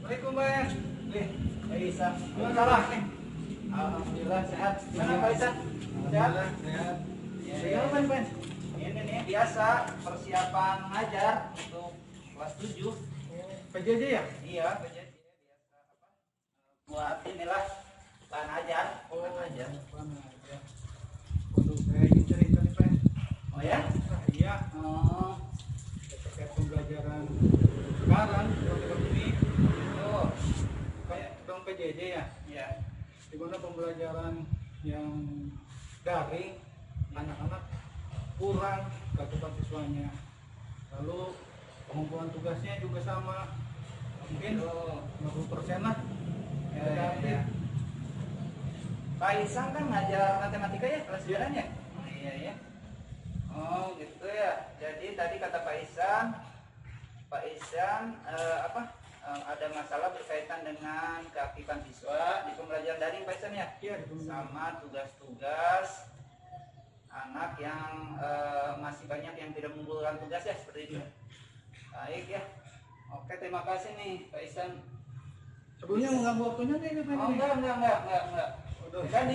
Assalamualaikum Pak. Nih, Pak Isan. Salah nih. Alhamdulillah sehat. Gimana Pak Isan? Sehat? Sehat. Ya, Pak. Ini nih biasa persiapan ngajar untuk kelas 7. PJJ ya? Iya, PJJ biasa apa? Buat inilah bahan ajar. Oh, Bahan ajar. mana ya? Waduh, saya ingin cerita nih, Pak. Oh ya? Nah, iya, Oh. terkait pembelajaran sekarang, seperti ini, Oh. kan dong PJJ ya, Iya. di mana pembelajaran yang daring, anak-anak kurang cakupan siswanya. Lalu pengumpulan tugasnya juga sama, mungkin 50% lah. Ya. Pak Isan kan ngajar matematika ya kelas 9 ya? Oh, iya ya. Oh gitu ya. Jadi tadi kata Pak Isan ada masalah berkaitan dengan keaktifan siswa di pembelajaran daring Pak Isan ya? Iya, Sama tugas-tugas anak yang masih banyak yang tidak mengumpulkan tugas ya seperti itu. Ya. Baik ya. Oke, terima kasih nih Pak Isan. Sebelumnya mengganggu waktunya nih, Pak. Oh enggak. Kan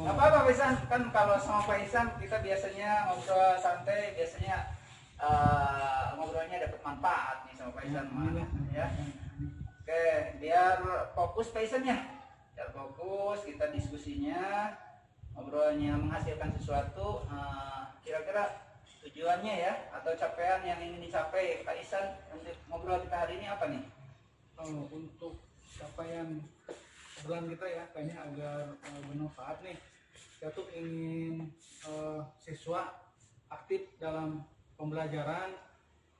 apa Pak Isan, kan kalau sama Pak Isan kita biasanya ngobrol santai, biasanya ngobrolnya dapat manfaat nih sama Pak Isan ya. Oke, biar fokus Pak Isan ya. Biar fokus kita diskusinya, ngobrolnya menghasilkan sesuatu, kira-kira tujuannya ya atau capaian yang ingin dicapai Pak Isan untuk ngobrol kita hari ini apa nih? Untuk capaian obrolan kita ya, kayaknya agar bermanfaat nih. Kita tuh ingin siswa aktif dalam pembelajaran,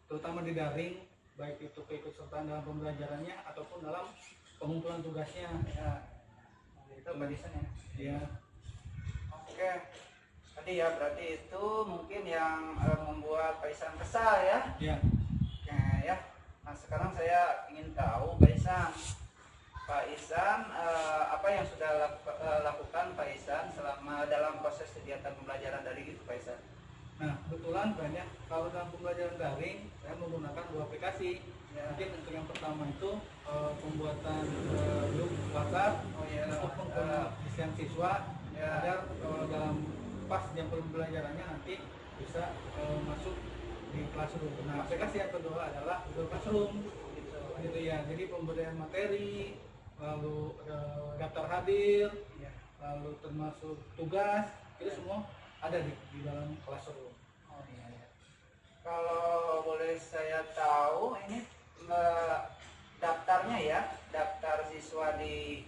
terutama di daring, baik itu keikutsertaan dalam pembelajarannya ataupun dalam pengumpulan tugasnya. Ya, itu Pak Isan ya. Ya, Oke, tadi ya berarti itu mungkin yang membuat Pak Isan kesal ya. ya. Oke ya. Nah sekarang saya ingin tahu Pak Isan apa yang sudah lakukan Pak Isan selama dalam proses kegiatan pembelajaran dari itu Pak Isan? Nah, kebetulan banyak kalau dalam pembelajaran daring saya menggunakan dua aplikasi. Ya. Mungkin untuk yang pertama itu pembuatan grup WhatsApp untuk pengisian siswa agar dalam pas jam pembelajarannya nanti bisa masuk di Classroom. Nah, aplikasi yang kedua adalah Google Classroom. Gitu ya. Jadi pemberian materi, lalu daftar hadir, lalu termasuk tugas, itu semua ada di dalam Classroom. Oh iya. Kalau boleh saya tahu ini daftarnya ya, daftar siswa di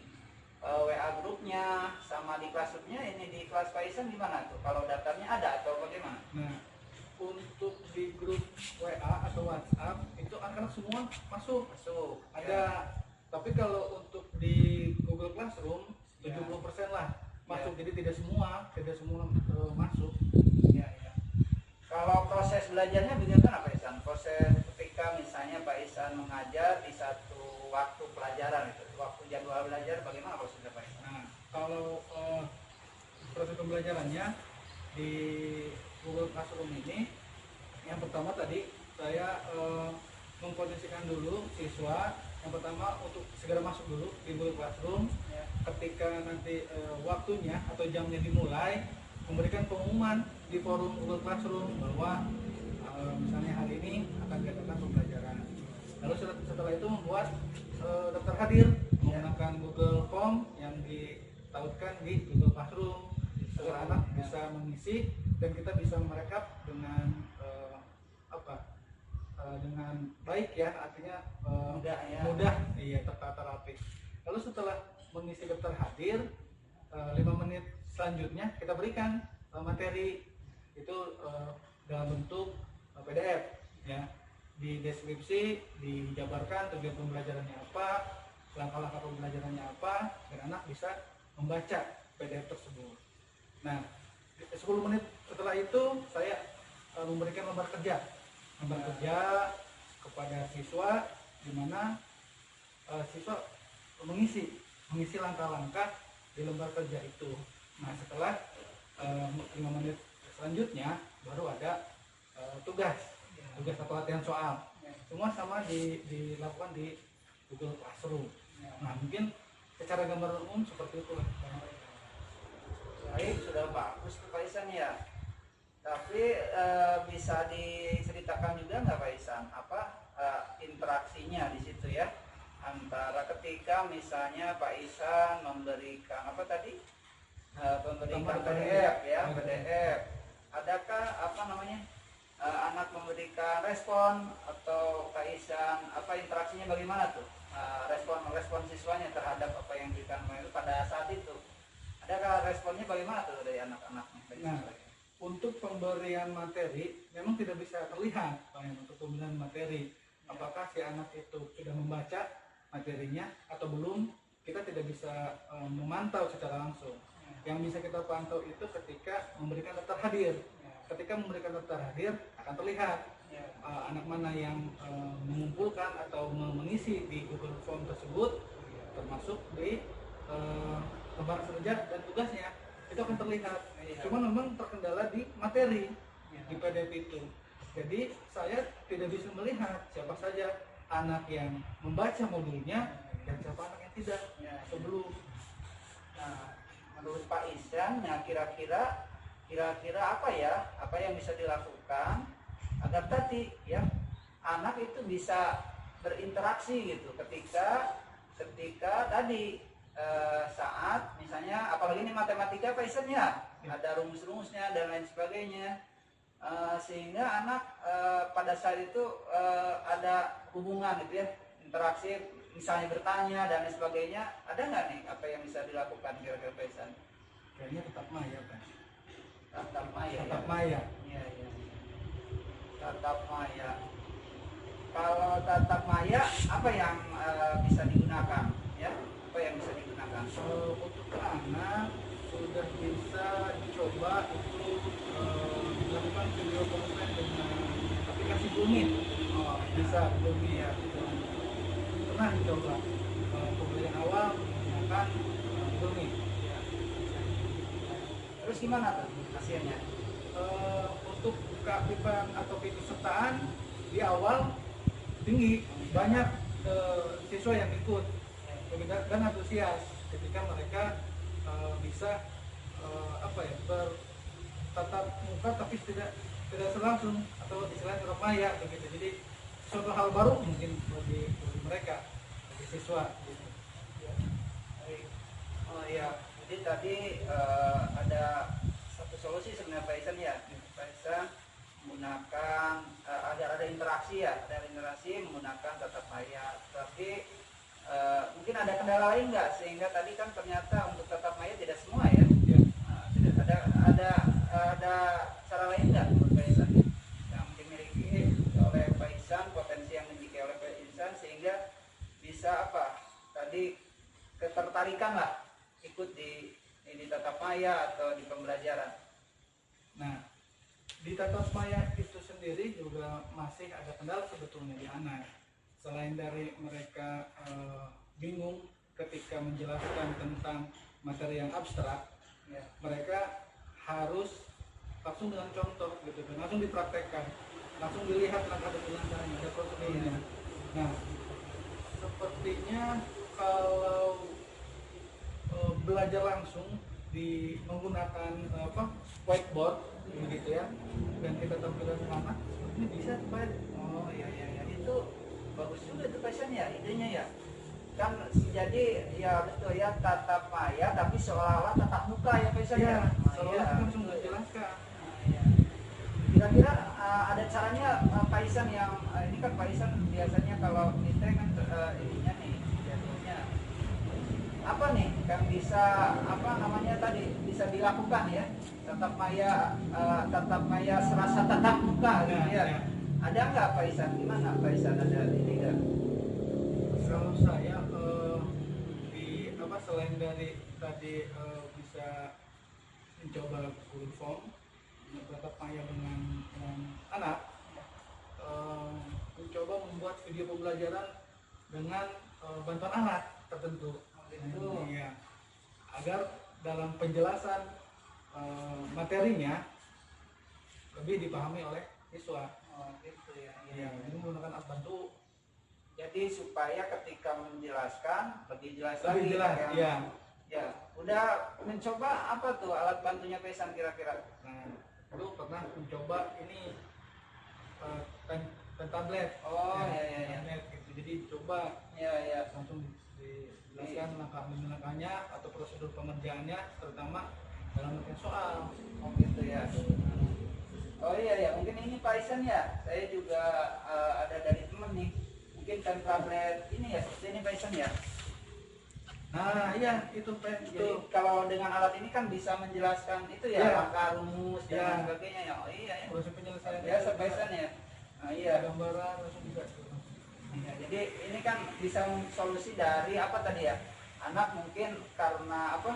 WA grupnya sama di Classroom-nya ini di kelas Pak Isan gimana tuh? Kalau daftarnya ada atau bagaimana? Nah, untuk di grup WA atau WhatsApp itu anak-anak semua masuk. Ada. Tapi kalau untuk di Google Classroom 70% lah masuk. Jadi tidak semua masuk. Ya. Kalau proses belajarnya bagaimana Pak Isan? Proses ketika misalnya Pak Isan mengajar di satu waktu pelajaran itu, waktu jadwal belajar bagaimana prosesnya Pak Isan? Nah, kalau proses pembelajarannya di Google Classroom ini, yang pertama tadi saya mengkondisikan dulu siswa. Yang pertama untuk segera masuk dulu di Google Classroom. Ketika nanti waktunya atau jamnya dimulai, memberikan pengumuman di forum Google Classroom bahwa misalnya hari ini akan diadakan pembelajaran. Lalu setelah itu membuat daftar hadir menggunakan Google Form yang ditautkan di Google Classroom agar anak bisa mengisi dan kita bisa merekap dengan dengan baik ya, artinya mudah, iya, tertata rapi. Lalu setelah mengisi daftar hadir, 5 menit selanjutnya kita berikan materi itu dalam bentuk PDF ya. Di deskripsi dijabarkan tujuan pembelajarannya apa, langkah-langkah pembelajarannya apa, dan anak bisa membaca PDF tersebut. Nah, 10 menit setelah itu saya memberikan lembar kerja kepada siswa, di mana siswa mengisi langkah-langkah di lembar kerja itu. Nah, setelah 5 menit selanjutnya baru ada tugas atau latihan soal. Semua sama dilakukan di Google Classroom. Nah, mungkin secara gambaran umum seperti itu. Baik, sudah bagus tuh Pak Isan ya. Tapi bisa diceritakan juga nggak Pak Isan apa interaksinya di situ ya, antara ketika misalnya Pak Isan memberikan apa tadi, memberikan PDF ya, PDF. Adakah apa namanya anak memberikan respon atau Pak Isan apa interaksinya bagaimana tuh, respon siswanya terhadap apa yang diberikan itu pada saat itu? Adakah responnya bagaimana tuh dari anak-anaknya? Nah, untuk pemberian materi memang tidak bisa terlihat, Pak, untuk pemberian materi apakah si anak itu sudah membaca materinya atau belum, kita tidak bisa memantau secara langsung. Yang bisa kita pantau itu ketika memberikan daftar hadir. Ketika memberikan daftar hadir akan terlihat anak mana yang mengumpulkan atau mengisi di Google Form tersebut, termasuk di lembar kerja dan tugasnya, itu akan terlihat. Cuma memang terkendala di materi di PDF itu. Jadi saya tidak bisa melihat siapa saja anak yang membaca modulnya dan siapa anak yang tidak sebelum. Nah, menurut Pak Isan, ya kira-kira apa yang bisa dilakukan agar tadi ya anak itu bisa berinteraksi gitu ketika tadi saat misalnya apalagi ini matematika Pak Isan ya, ada rumus-rumusnya dan lain sebagainya, sehingga anak pada saat itu ada hubungan gitu ya, interaksi misalnya bertanya dan lain sebagainya. Ada nggak nih apa yang bisa dilakukan kira-kira Pak Isan? Kayaknya tetap maya, Pak. Tatap maya. Tetap maya. Iya, iya. Tatap maya. Kalau tatap maya apa yang bisa digunakan ya? Apa yang bisa digunakan? Untuk anak sudah bisa dicoba itu melakukan video conference dengan aplikasi Zoom. Bisa Zoom ya. Pernah dicoba pembelajaran awal menggunakan Zoom. Terus gimana tuh hasilnya? Untuk keaktifan atau keikutsertaan di awal tinggi, banyak siswa yang ikut dan antusias ketika mereka bisa bertatap muka tapi tidak langsung atau istilahnya tetap maya begitu. Jadi suatu hal baru mungkin bagi mereka, bagi siswa gitu. Oh iya, jadi tadi ada satu solusi sebenarnya Pak Isan ya. Pak Isan menggunakan ada interaksi ya, ada interaksi menggunakan tatap maya. Tapi mungkin ada kendala lain nggak, sehingga tadi kan ternyata untuk tatap maya tidak semua ya. Tidak ada cara lain nggak menurut Pak Isan yang dimiliki oleh Pak Isan, potensi yang dimiliki oleh Pak Isan sehingga bisa apa tadi ketertarikan lah ikut di tatap maya atau di pembelajaran. Nah, di tatap maya itu sendiri juga masih ada kendala sebetulnya di anak. Selain dari mereka bingung ketika menjelaskan tentang materi yang abstrak, ya, mereka harus langsung dengan contoh gitu, langsung dipraktekkan, langsung dilihat langkah demi langkahnya, ada prosedurnya. Nah, sepertinya kalau belajar langsung menggunakan whiteboard begitu ya, dan kita tampilkan anak, ini bisa Pak. Oh iya itu bagus juga itu Pak Isan ya, idenya ya. Kan jadi ya betul ya, tatap maya tapi seolah-olah tatap muka ya Pak Isan ya. Seolah-olah kita langsung menjelaskan. Kira-kira ada caranya Pak Isan yang ini kan Pak Isan biasanya kalau kita kan ininya nih jadinya apa nih yang bisa tadi bisa dilakukan ya, tatap maya serasa tatap muka gitu ya. Ada nggak Pak Isan, gimana Pak Isan, ada ini nggak? Kalau saya selain dari tadi bisa mencoba Google Form, tatap maya dengan anak, mencoba membuat video pembelajaran dengan bantuan alat tertentu. Ya, agar dalam penjelasan materinya lebih dipahami oleh siswa. Oh gitu ya. Jadi menggunakan alat bantu. Jadi Jadi supaya ketika menjelaskan lebih jelas Lebih lagi. jelas, Yang- iya. Ya, udah mencoba apa tuh alat bantunya Pak Isan kira-kira? Nah, dulu pernah mencoba ini pen tablet. Oh, Ya, iya, iya. tablet gitu. Jadi coba Ya, ya. langsung dijelaskan langkah demi langkahnya atau prosedur pengerjaannya, terutama dalam bentuk soal. Oh gitu ya. Oh iya ya, mungkin ini Pak Isan ya. Saya juga ada dari temen nih. Mungkin kan tablet ini ya, seperti ini Pak Isan ya. Nah, iya itu Pak. Jadi Itu kalau dengan alat ini kan bisa menjelaskan itu ya, Iya. langkah rumus dan Iya. lain sebagainya ya. Oh iya ya. proses penyelesaian. Biasa Pak Isan ya. Nah, iya. Gambaran langsung bisa. Iya, jadi ini kan bisa solusi dari apa tadi ya? Anak mungkin karena apa?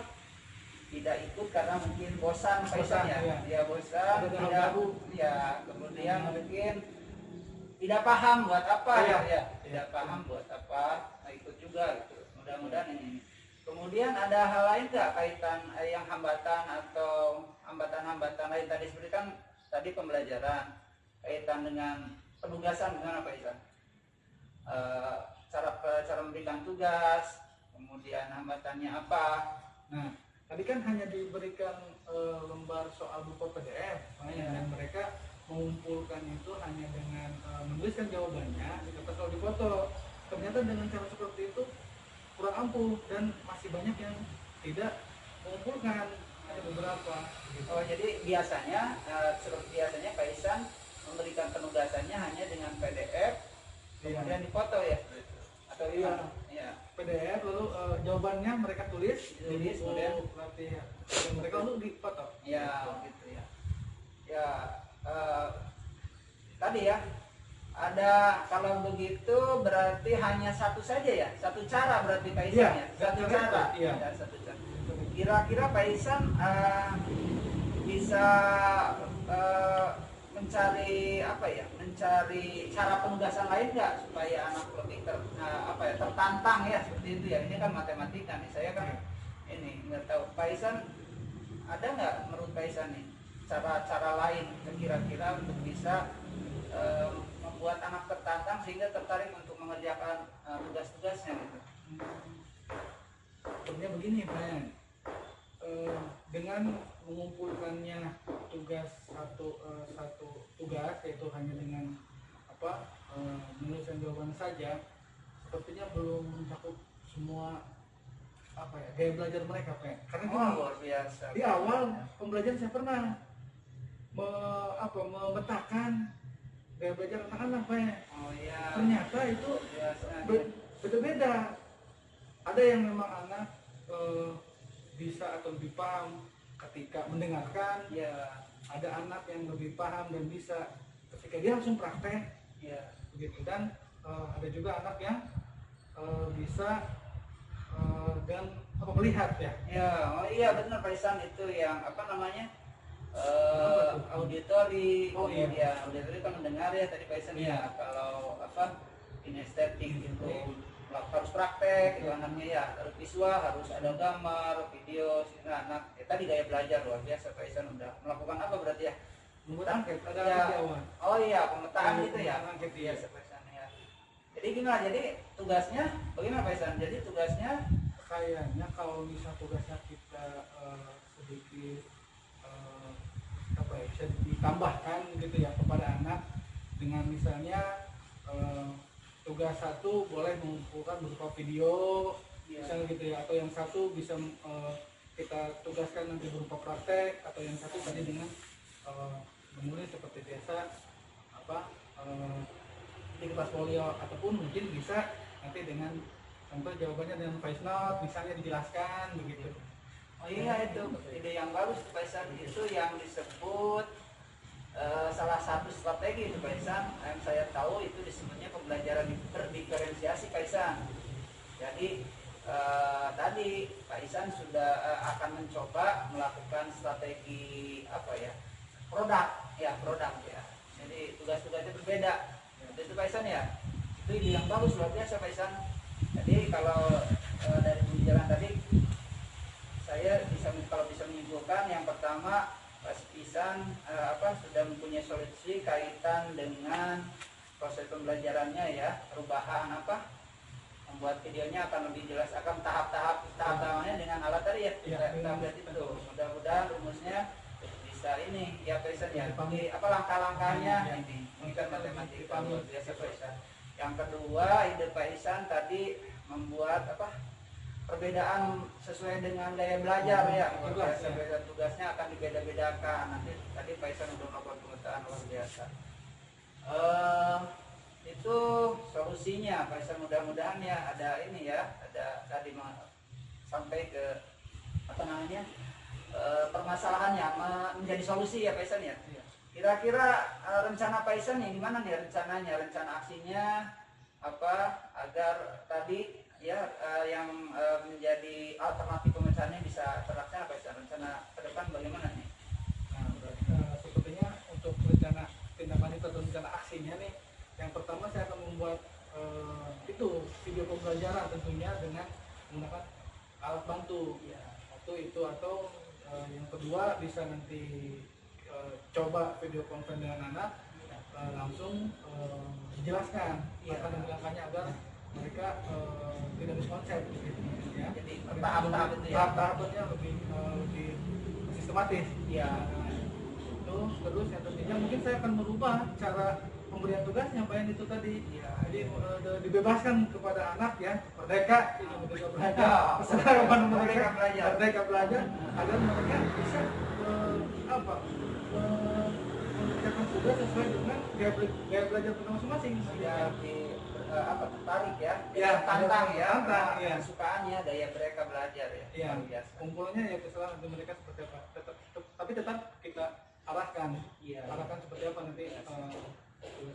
Tidak ikut karena mungkin bosan Pak Isan ya. Iya. Ya bosan, Ada hal tidak baru. ya, kemudian mungkin tidak paham buat apa Iya. ya. Tidak paham buat apa. Nah, ikut juga gitu. Mudah-mudahan ini. Kemudian ada hal lain nggak kaitan yang hambatan atau hambatan-hambatan lain tadi seperti kan tadi pembelajaran kaitan dengan penugasan dengan apa Isan? Cara memberikan tugas, kemudian hambatannya apa? Nah, tadi kan hanya diberikan lembar soal berupa PDF, Iya. dan mereka mengumpulkan itu hanya dengan menuliskan jawabannya di kertas lalu dipoto. Ternyata dengan cara seperti itu kurang ampuh dan masih banyak yang tidak mengumpulkan, ada beberapa. Gitu. Oh jadi biasanya seperti biasanya Pak Isan memberikan penugasannya hanya dengan PDF, kemudian dipoto ya? Atau Iya. gimana? Iya. PDF lalu jawabannya mereka tulis, Tulis, buku kemudian latihan dan mereka lalu dipoto. Ya, gitu ya. Ya, tadi ya, ada kalau begitu berarti hanya satu saja ya, satu cara berarti Pak Isan Iya, ya, satu cara cara. itu, iya. Ya, satu cara. Kira-kira Pak Isan bisa mencari apa ya, mencari cara penugasan lain nggak supaya anak lebih tertantang ya seperti itu ya. Ini kan matematika nih, saya kan ini nggak tahu. Pak Isan ada nggak menurut Pak Isan nih cara-cara lain kira-kira untuk bisa membuat anak tertantang sehingga tertarik untuk mengerjakan tugas-tugasnya gitu? Sebenarnya begini Pak Yan. Dengan mengumpulkannya tugas satu tugas, yaitu hanya dengan menuliskan jawaban saja, sepertinya belum mencakup semua gaya belajar mereka Pak Yan. Karena gini, Luar biasa. di awal pembelajaran saya pernah memetakan gaya belajar anak-anak Pak Yan. Oh iya. Ternyata itu Biasa. beda-beda. Ada yang memang anak bisa atau lebih paham ketika mendengarkan, Ya, ada anak yang lebih paham dan bisa ketika dia langsung praktek ya. begitu, dan ada juga anak yang bisa dan melihat ya. Ya, oh iya benar Pak Isan, itu yang apa namanya? Auditori. Oh, iya. Ya, auditori kan mendengar ya tadi Pak Isan Iya. ya. Kalau kinestetik itu harus praktek itu anaknya ya, harus visual, harus ada gambar, video. Nah, anak tadi gaya belajar luar biasa Pak Isan udah melakukan apa berarti ya? Membuat angket, ada Ya. angket di awal. Oh iya, pemetaan Iya, gitu ya. pemetaan angket, Iya, iya. Pak Isan ya. Jadi gimana? Jadi tugasnya bagaimana Pak Isan? Jadi tugasnya Kayaknya kalau bisa tugasnya kita sedikit bisa ditambahkan gitu ya kepada anak, dengan misalnya tugas satu boleh mengumpulkan berupa video, ya, misalnya gitu ya, atau yang satu bisa kita tugaskan nanti berupa praktek, atau yang satu tadi dengan menulis seperti biasa di kertas folio, ataupun mungkin bisa nanti dengan contoh jawabannya dengan voice note misalnya dijelaskan begitu. oh iya itu ide yang bagus Pak Isan, itu yang disebut salah satu strategi itu Pak Isan, yang saya tahu itu disebutnya pembelajaran berdiferensiasi Pak Isan. Jadi tadi Pak Isan sudah akan mencoba melakukan strategi produk ya. Jadi tugas-tugasnya berbeda. Itu Pak Isan ya. Itu ide yang bagus luar biasa Pak Isan. Jadi kalau dari pembicaraan tadi saya kalau bisa menyimpulkan, yang pertama Pak Isan sudah mempunyai solusi kaitan dengan proses pembelajarannya ya, perubahan apa, membuat videonya akan lebih jelas, akan tahap-tahapnya dengan alat tadi ya, kita lihat itu. Mudah-mudahan rumusnya bisa ini ya Pak Isan ya, ini apa langkah-langkahnya ini kan matematika luar biasa Pak Isan. Yang kedua ide Pak Isan tadi membuat apa, perbedaan sesuai dengan gaya belajar ya, luar biasa. Tugasnya akan dibeda-bedakan nanti. Tadi Pak Isan udah melakukan pemetaan luar biasa. Itu solusinya Pak Isan, mudah-mudahan ya ada ini ya, ada tadi sampai ke apa namanya, permasalahannya menjadi solusi ya Pak Isan ya. Kira-kira rencana Pak Isan nih gimana nih rencananya, rencana aksinya apa agar tadi ya yang menjadi alternatif pemecahannya bisa terlaksana Pak Isan, rencana ke depan bagaimana nih? Nah, sepertinya untuk rencana tindak lanjut atau rencana aksinya nih, yang pertama saya akan membuat itu video pembelajaran tentunya dengan menggunakan alat bantu ya, itu atau yang kedua bisa nanti coba video conference dengan anak, langsung dijelaskan langkah-langkahnya agar mereka tidak miskonsep gitu, ya. Jadi tahap-tahap itu ya, tahap-tahapnya lebih sistematis ya. Itu terus yang tentunya mungkin saya akan merubah cara pemberian tugasnya, Pak, itu tadi ya. Jadi dibebaskan kepada anak ya, merdeka belajar agar mereka bisa mengerjakan tugas sesuai dengan gaya belajar mereka masing-masing. Tertarik ya, tantang ya, kesukaannya daya mereka belajar ya. Iya. Kumpulnya ya terserah nanti mereka seperti apa. Tapi tetap kita arahkan. Arahkan seperti apa nanti.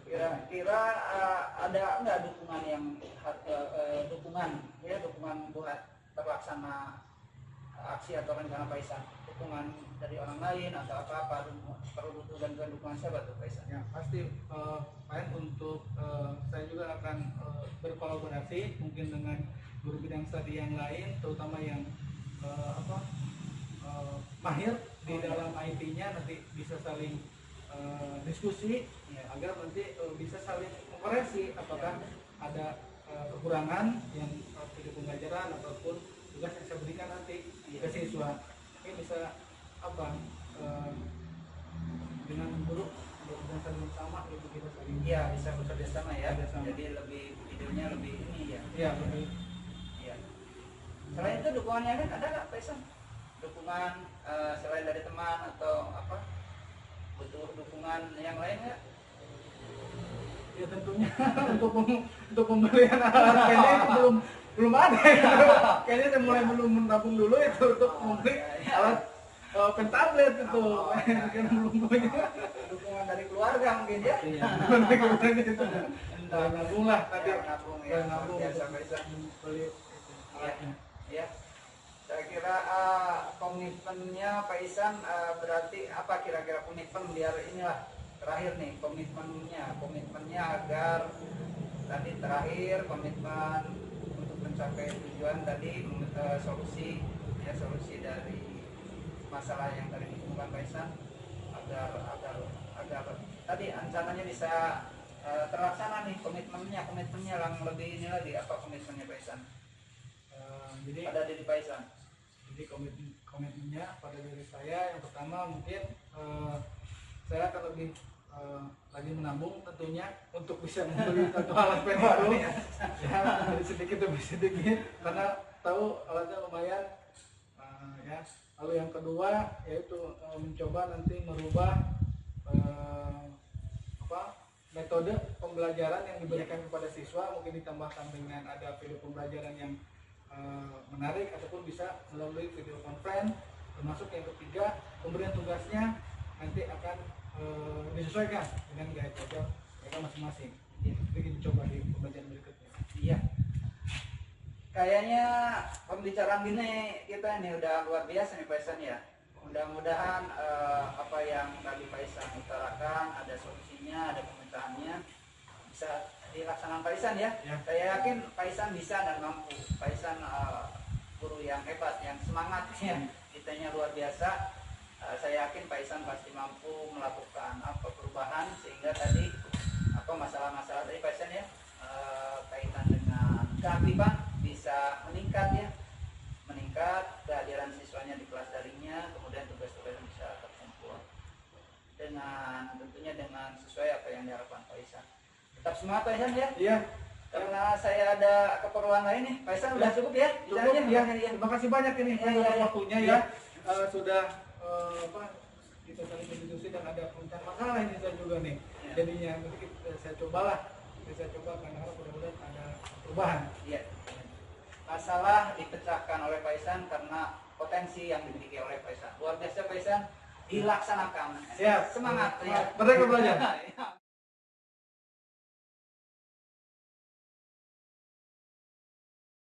Kira-kira ada nggak dukungan yang dukungan buat terlaksana aksi atau rencana Pak Isan? Dukungan dari orang lain atau apa perlu butuh bantuan dukungan siapa tuh Pak Isan? Ya pasti untuk saya juga akan berkolaborasi mungkin dengan guru bidang studi yang lain, terutama yang mahir di dalam IT-nya, nanti bisa saling diskusi ya, agar nanti bisa saling mengkoreksi apakah ada kekurangan yang video pembelajaran ataupun tugas yang saya berikan nanti ke siswa. Ini bisa dengan guru saling sama, itu kita saling bisa bekerja sama ya. Jadi lebih videonya lebih ini ya. Lebih. Iya. Selain itu dukungannya kan ada nggak Pak Isan? Dukungan selain dari teman atau apa? Butuh dukungan yang lain nggak? Ya tentunya untuk pembelian alat kayaknya itu belum ada. Kayaknya saya mulai belum menabung dulu itu untuk membeli alat pen tablet itu. Belum punya. Dukungan dari keluarga mungkin ya. Dari keluarga itu. Nabung lah tadi. Nabung ya sampai bisa beli alatnya. Ya. Saya kira komitmennya Pak Isan berarti apa kira-kira komitmen biar inilah terakhir nih komitmennya agar tadi terakhir komitmen untuk mencapai tujuan tadi solusi dari masalah yang tadi ditemukan Pak Isan agar tadi rencananya bisa terlaksana nih komitmennya yang lebih ini lagi apa komitmennya Pak Isan? Jadi pada diri Pak Isan. Jadi komitmennya pada diri saya yang pertama mungkin saya akan lebih lagi menabung tentunya untuk bisa membeli satu alat pen itu ya, dari sedikit demi sedikit karena tahu alatnya lumayan ya. Lalu yang kedua yaitu mencoba nanti merubah metode pembelajaran yang diberikan kepada siswa, mungkin ditambahkan dengan ada video pembelajaran yang menarik ataupun bisa melalui video conference. Termasuk yang ketiga, pemberian tugasnya nanti akan disesuaikan dengan gaya belajar mereka masing-masing. Jadi kita coba di pembelajaran berikutnya. Iya. Kayaknya pembicaraan gini kita ini udah luar biasa nih Pak Isan ya. Mudah-mudahan apa yang tadi Pak Isan utarakan ada solusinya, ada pemecahannya, bisa dilaksanakan Pak Isan ya. Saya yakin Pak Isan bisa dan mampu. Pak Isan guru yang hebat, yang semangat ya. Kitanya luar biasa. Saya yakin Pak Isan pasti mampu melakukan perubahan sehingga tadi masalah-masalah dari Pak Isan ya, kaitan dengan keaktifan bisa meningkat ya, meningkat kehadiran siswanya di kelas daringnya, kemudian tugas-tugasnya bisa terkumpul dengan tentunya dengan sesuai apa yang diharapkan Pak Isan. Tetap semangat Pak Isan ya. Iya. Karena saya ada keperluan lain nih, Pak Isan udah cukup ya? Cukup ya. Ya. Terima kasih banyak ini Iya. waktunya ya. Sudah kita saling berdiskusi dan ada pencari masalah ini saya juga nih. Ya. Jadinya nanti saya cobalah. Saya coba karena mudah-mudahan ada perubahan. Iya. Masalah dipecahkan oleh Pak Isan karena potensi yang dimiliki oleh Pak Isan. Luar biasa Pak Isan, dilaksanakan. Siap. Semangat ya. Mereka belajar. Ya.